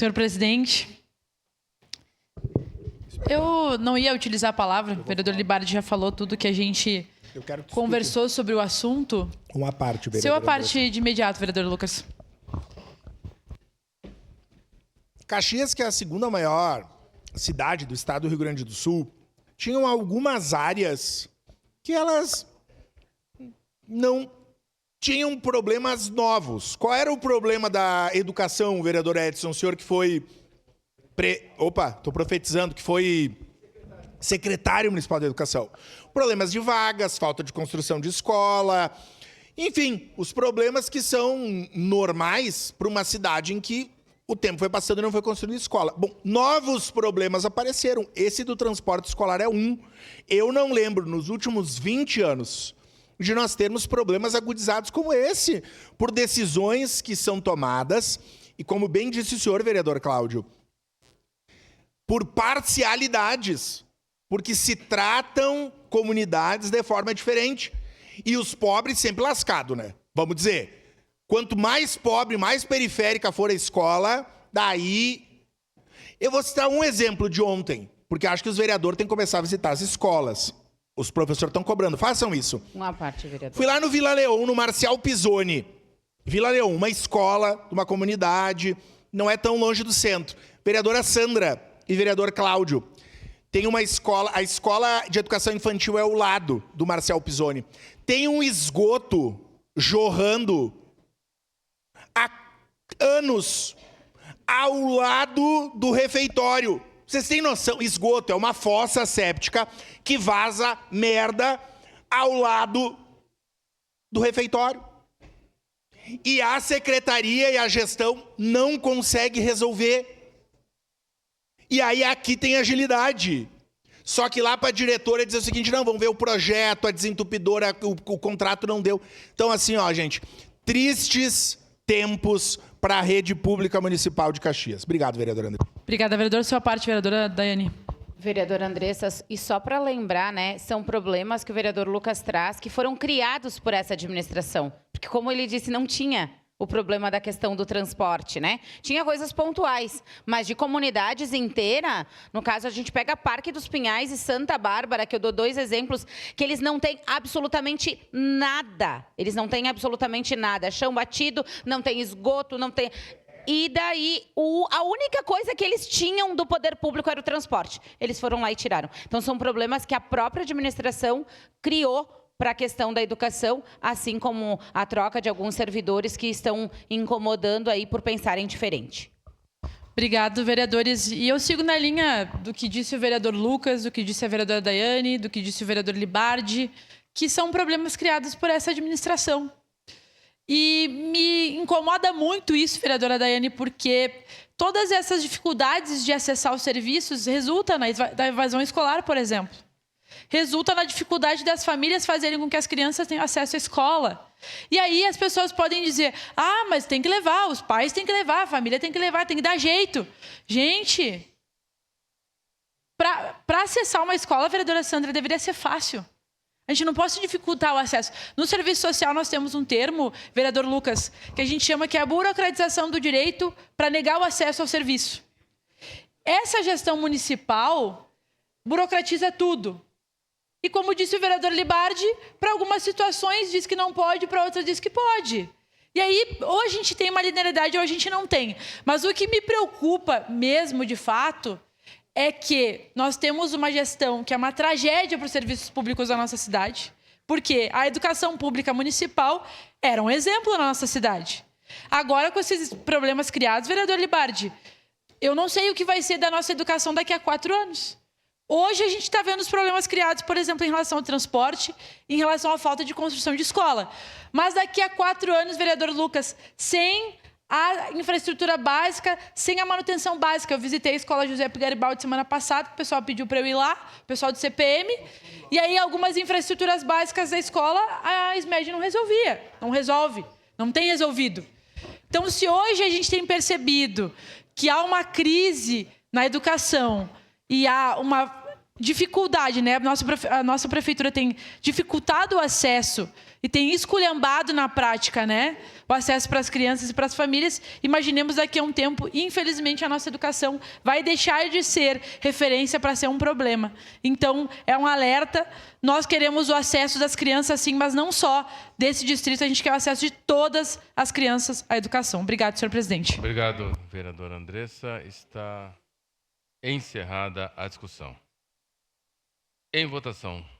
senhor presidente. Eu não ia utilizar a palavra, o vereador Libardi já falou tudo que a gente conversou sobre o assunto. Uma parte, vereador. Seu a parte de imediato, vereador Lucas. Caxias, que é a segunda maior cidade do estado do Rio Grande do Sul, tinham algumas áreas que elas não tinham problemas novos. Qual era o problema da educação, vereador Edson, o senhor que foi... Estou profetizando, que foi secretário municipal da educação. Problemas de vagas, falta de construção de escola, enfim, os problemas que são normais para uma cidade em que o tempo foi passando e não foi construída escola. Bom, novos problemas apareceram. Esse do transporte escolar é um. Eu não lembro, nos últimos 20 anos, de nós termos problemas agudizados como esse, por decisões que são tomadas, e como bem disse o senhor, vereador Cláudio, por parcialidades, porque se tratam comunidades de forma diferente. E os pobres sempre lascados, né? Vamos dizer, quanto mais pobre, mais periférica for a escola, daí... Eu vou citar um exemplo de ontem, porque acho que os vereadores têm que começar a visitar as escolas. Os professores estão cobrando, façam isso. Uma parte, vereador. Fui lá no Vila Leão, no Marcial Pisoni. Vila Leão, uma escola, uma comunidade, não é tão longe do centro. Vereadora Sandra e vereador Cláudio, tem uma escola, a escola de educação infantil é ao lado do Marcial Pisoni. Tem um esgoto jorrando há anos ao lado do refeitório. Vocês têm noção? Esgoto é uma fossa séptica que vaza merda ao lado do refeitório. E a secretaria e a gestão não conseguem resolver. E aí aqui tem agilidade. Só que lá para a diretora dizer o seguinte, não, vamos ver o projeto, a desentupidora, o contrato não deu. Então assim, ó, gente, tristes tempos para a rede pública municipal de Caxias. Obrigado, vereador André. Obrigada, vereador. Sua parte, vereadora Daiane. Vereadora Andressa, e só para lembrar, né, são problemas que o vereador Lucas traz que foram criados por essa administração. Porque, como ele disse, não tinha o problema da questão do transporte, né? Tinha coisas pontuais, mas de comunidades inteiras, no caso, a gente pega Parque dos Pinhais e Santa Bárbara, que eu dou 2 exemplos, que eles não têm absolutamente nada. Eles não têm absolutamente nada. Chão batido, não tem esgoto, não tem... E daí, a única coisa que eles tinham do poder público era o transporte. Eles foram lá e tiraram. Então, são problemas que a própria administração criou para a questão da educação, assim como a troca de alguns servidores que estão incomodando aí por pensarem diferente. Obrigado, vereadores. E eu sigo na linha do que disse o vereador Lucas, do que disse a vereadora Daiane, do que disse o vereador Libardi, que são problemas criados por essa administração. E me incomoda muito isso, vereadora Daiane, porque todas essas dificuldades de acessar os serviços resultam da evasão escolar, por exemplo. Resulta na dificuldade das famílias fazerem com que as crianças tenham acesso à escola. E aí as pessoas podem dizer, ah, mas tem que levar, os pais têm que levar, a família tem que levar, tem que dar jeito. Gente, para acessar uma escola, vereadora Sandra, deveria ser fácil. A gente não pode dificultar o acesso. No serviço social nós temos um termo, vereador Lucas, que a gente chama que é a burocratização do direito para negar o acesso ao serviço. Essa gestão municipal burocratiza tudo. E como disse o vereador Libardi, para algumas situações diz que não pode, para outras diz que pode. E aí, ou a gente tem uma linearidade ou a gente não tem. Mas o que me preocupa mesmo, de fato, é que nós temos uma gestão que é uma tragédia para os serviços públicos da nossa cidade, porque a educação pública municipal era um exemplo na nossa cidade. Agora, com esses problemas criados, vereador Libardi, eu não sei o que vai ser da nossa educação daqui a 4 anos. Hoje a gente está vendo os problemas criados, por exemplo, em relação ao transporte, em relação à falta de construção de escola. Mas daqui a 4 anos, vereador Lucas, sem a infraestrutura básica, sem a manutenção básica. Eu visitei a escola José Garibaldi semana passada, o pessoal pediu para eu ir lá, o pessoal do CPM, e aí algumas infraestruturas básicas da escola, a SMED não resolvia, não resolve, não tem resolvido. Então, se hoje a gente tem percebido que há uma crise na educação e há uma dificuldade, né? A nossa prefeitura tem dificultado o acesso e tem esculhambado na prática, né? O acesso para as crianças e para as famílias. Imaginemos daqui a um tempo, infelizmente, a nossa educação vai deixar de ser referência para ser um problema. Então, é um alerta. Nós queremos o acesso das crianças, sim, mas não só desse distrito. A gente quer o acesso de todas as crianças à educação. Obrigado, senhor presidente. Obrigado, vereadora Andressa. Está encerrada a discussão. Em votação.